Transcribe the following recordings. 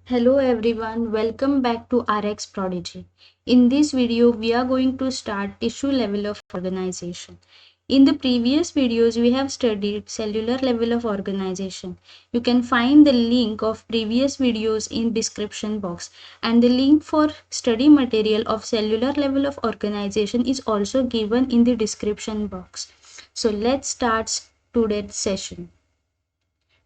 Hello everyone, welcome back to RxProdigy. In this video, we are going to start tissue level of organization. In the previous videos, we have studied cellular level of organization. You can find the link of previous videos in description box, and the link for study material of cellular level of organization is also given in the description box. So let's start today's session.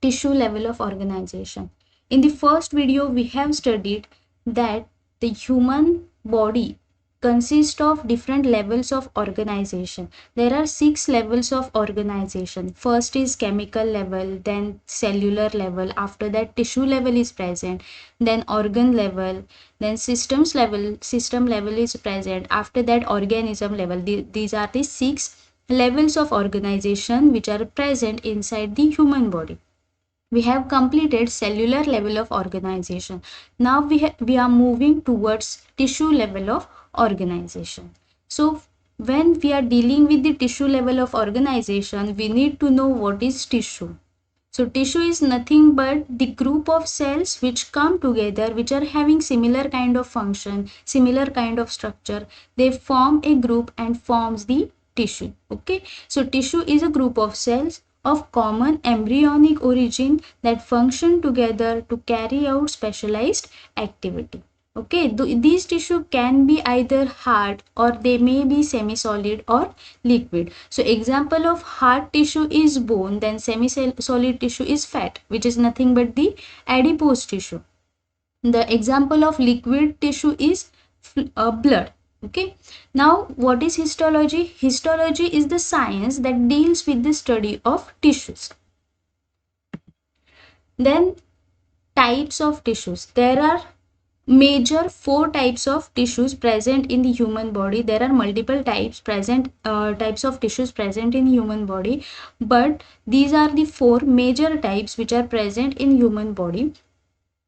Tissue level of organization. In the first video, we have studied that the human body consists of different levels of organization. There are 6 levels of organization. First is chemical level, then cellular level, after that tissue level is present, then organ level, then system level is present, after that organism level. These are the 6 levels of organization which are present inside the human body. We have completed cellular level of organization. Now we are moving towards tissue level of organization. So when we are dealing with the tissue level of organization, we need to know what is tissue. So tissue is nothing but the group of cells which come together, which are having similar kind of function, similar kind of structure. They form a group and forms the tissue. Okay, so tissue is a group of cells of common embryonic origin that function together to carry out specialized activity. Okay, these tissue can be either hard or they may be semi-solid or liquid. So example of hard tissue is bone, then semi-solid tissue is fat, which is nothing but the adipose tissue. The example of liquid tissue is blood. Okay, now what is histology? Histology is the science that deals with the study of tissues. Then types of tissues. There are major 4 types of tissues present in the human body. There are multiple types of tissues present in human body, but these are the 4 major types which are present in human body.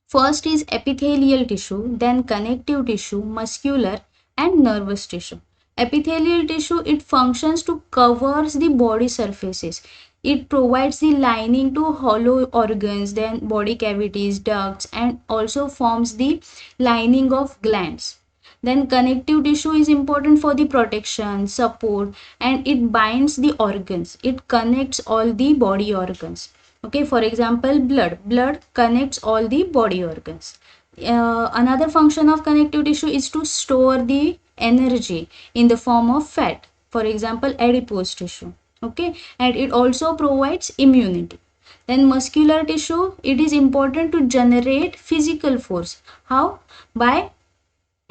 First is epithelial tissue, then connective tissue, muscular and nervous tissue. Epithelial tissue, it functions to covers the body surfaces. It provides the lining to hollow organs, then body cavities, ducts, and also forms the lining of glands. Then connective tissue is important for the protection, support, and it binds the organs. It connects all the body organs. Okay, for example, blood connects all the body organs. Another function of connective tissue is to store the energy in the form of fat, for example adipose tissue. Okay, and it also provides immunity. Then muscular tissue, it is important to generate physical force. How? By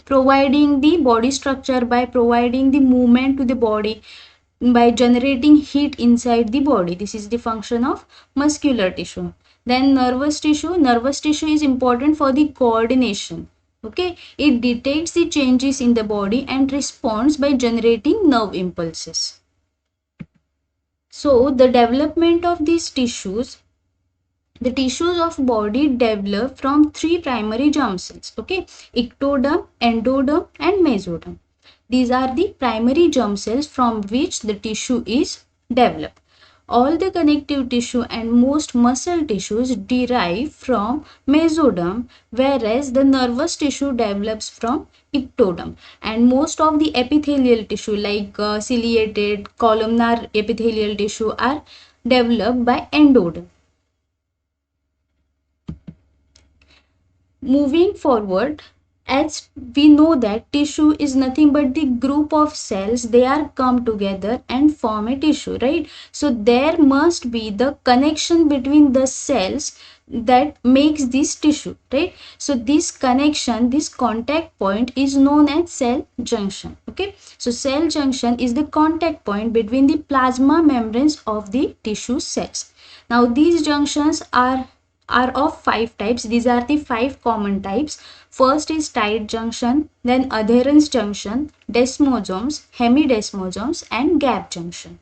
providing the body structure, by providing the movement to the body, by generating heat inside the body. This is the function of muscular tissue. Then nervous tissue is important for the coordination. Okay, it detects the changes in the body and responds by generating nerve impulses. So the development of these tissues, the tissues of body develop from 3 primary germ cells. Okay, ectoderm, endoderm and mesoderm. These are the primary germ cells from which the tissue is developed. All the connective tissue and most muscle tissues derive from mesoderm, whereas the nervous tissue develops from ectoderm. And most of the epithelial tissue like ciliated, columnar epithelial tissue are developed by endoderm. Moving forward, as we know that tissue is nothing but the group of cells, they are come together and form a tissue, right? So there must be the connection between the cells that makes this tissue, right? So this connection, this contact point is known as cell junction. Okay, so cell junction is the contact point between the plasma membranes of the tissue cells. Now these junctions are of 5 types. These are the 5 common types. First is tight junction, then adherens junction, desmosomes, hemidesmosomes and gap junction.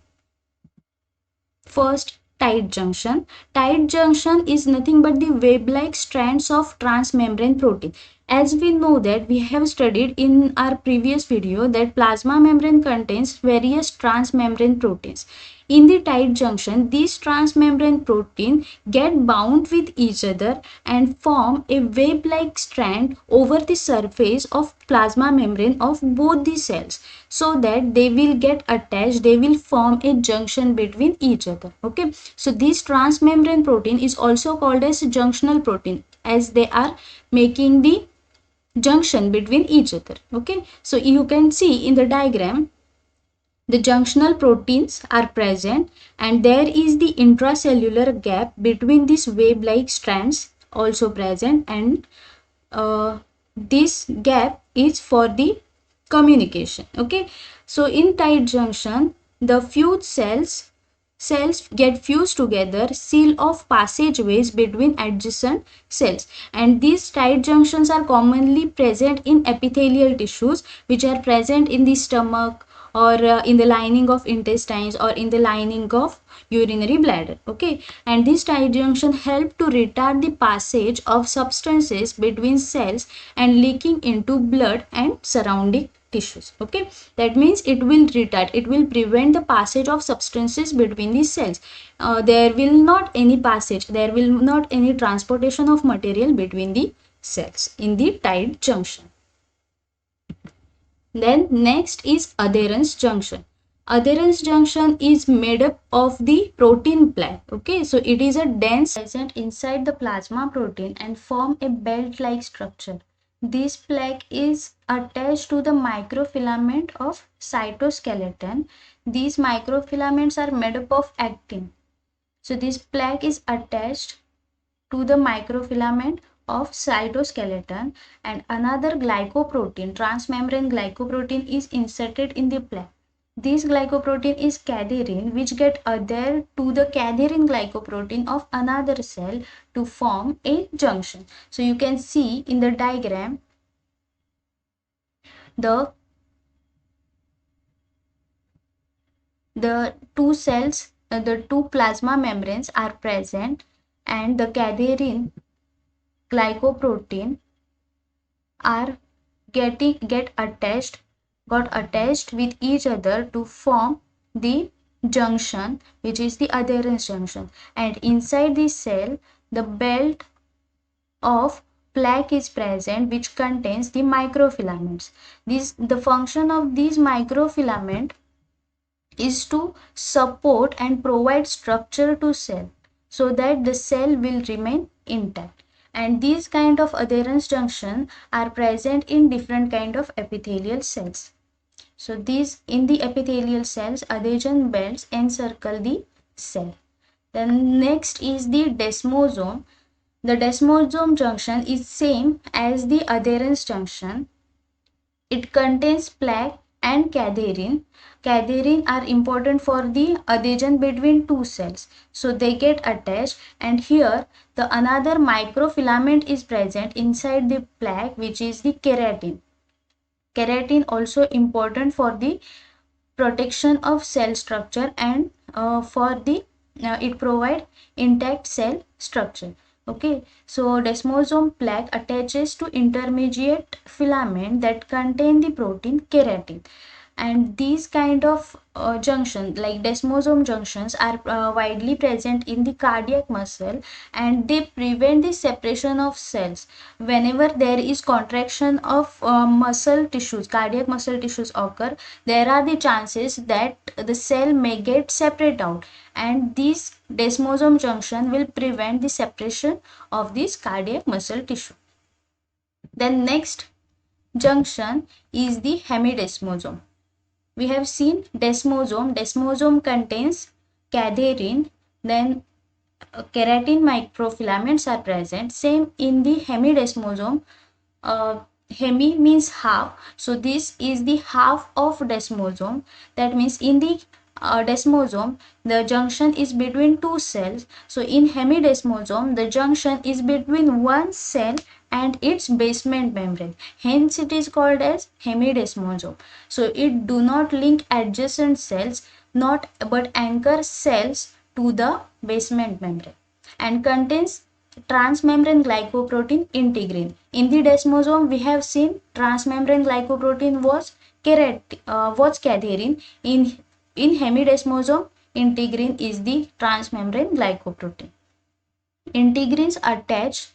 First, tight junction. Tight junction is nothing but the web-like strands of transmembrane protein. As we know that we have studied in our previous video that plasma membrane contains various transmembrane proteins. In the tight junction, these transmembrane protein get bound with each other and form a web-like strand over the surface of plasma membrane of both the cells, so that they will get attached, they will form a junction between each other. Okay, so this transmembrane protein is also called as junctional protein, as they are making the junction between each other. Okay, so you can see in the diagram the junctional proteins are present, and there is the intracellular gap between these wave-like strands also present, and this gap is for the communication. Okay, so in tight junction, the fused cells get fused together, seal off passageways between adjacent cells, and these tight junctions are commonly present in epithelial tissues, which are present in the stomach, or in the lining of intestines, or in the lining of urinary bladder. Okay, and this tight junction help to retard the passage of substances between cells and leaking into blood and surrounding tissues. Okay, that means it will retard, it will prevent the passage of substances between the cells. There will not any passage, there will not any transportation of material between the cells in the tight junction. Then next is adherens junction. Adherens junction is made up of the protein plaque. Okay, so it is a dense present inside the plasma protein and form a belt-like structure. This plaque is attached to the microfilament of cytoskeleton. These microfilaments are made up of actin. So this plaque is attached to the microfilament of cytoskeleton, and another glycoprotein, transmembrane glycoprotein, is inserted in the plaque. This glycoprotein is cadherin, which get adhered to the cadherin glycoprotein of another cell to form a junction. So you can see in the diagram the two cells, the two plasma membranes are present, and the cadherin glycoprotein are got attached with each other to form the junction, which is the adherens junction. And inside the cell, the belt of plaque is present, which contains the microfilaments. The function of these microfilament is to support and provide structure to cell, so that the cell will remain intact. And these kind of adherens junction are present in different kind of epithelial cells. So these, in the epithelial cells, adhesion belts encircle the cell. Then next is the desmosome. The desmosome junction is same as the adherens junction. It contains plaque and cadherin. Cadherin are important for the adhesion between two cells, so they get attached. And here the another microfilament is present inside the plaque, which is the keratin. Keratin also important for the protection of cell structure, and it provide intact cell structure. Okay, so desmosome plaque attaches to intermediate filament that contain the protein keratin. And these kind of junctions, like desmosome junctions, are widely present in the cardiac muscle, and they prevent the separation of cells. Whenever there is contraction of muscle tissues, cardiac muscle tissues occur, there are the chances that the cell may get separate out, and this desmosome junction will prevent the separation of this cardiac muscle tissue. Then next junction is the hemidesmosome. We have seen desmosome. Desmosome contains cadherin, then keratin microfilaments are present. Same in the hemidesmosome. Hemi means half, so this is the half of desmosome. That means in the desmosome, the junction is between two cells. So in hemidesmosome, the junction is between one cell and its basement membrane. Hence it is called as hemidesmosome. So it do not link adjacent cells, but anchor cells to the basement membrane, and contains transmembrane glycoprotein integrin. In the desmosome, we have seen transmembrane glycoprotein was cadherin. In hemidesmosome, Integrin is the transmembrane glycoprotein. Integrins attach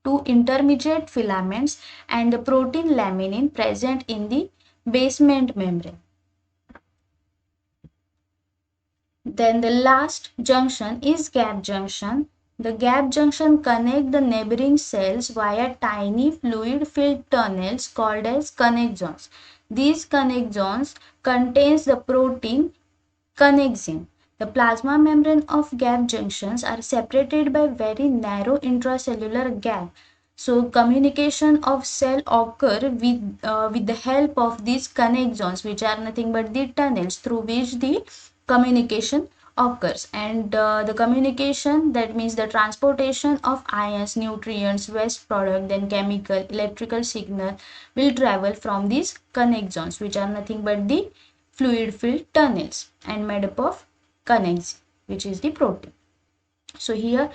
to intermediate filaments and the protein laminin present in the basement membrane. Then the last junction is gap junction. The gap junction connect the neighboring cells via tiny fluid-filled tunnels called as connexons. These connexons contains the protein connexin. The plasma membrane of gap junctions are separated by very narrow intracellular gap. So communication of cell occur with the help of these connexons, which are nothing but the tunnels through which the communication occurs. And the communication, that means the transportation of ions, nutrients, waste product, then chemical, electrical signal will travel from these connexons, which are nothing but the fluid filled tunnels and made up of connexin, which is the protein. So here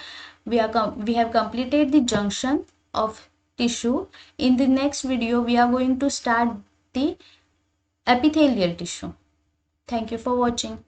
we have completed the junction of tissue. In the next video we are going to start the epithelial tissue. Thank you for watching.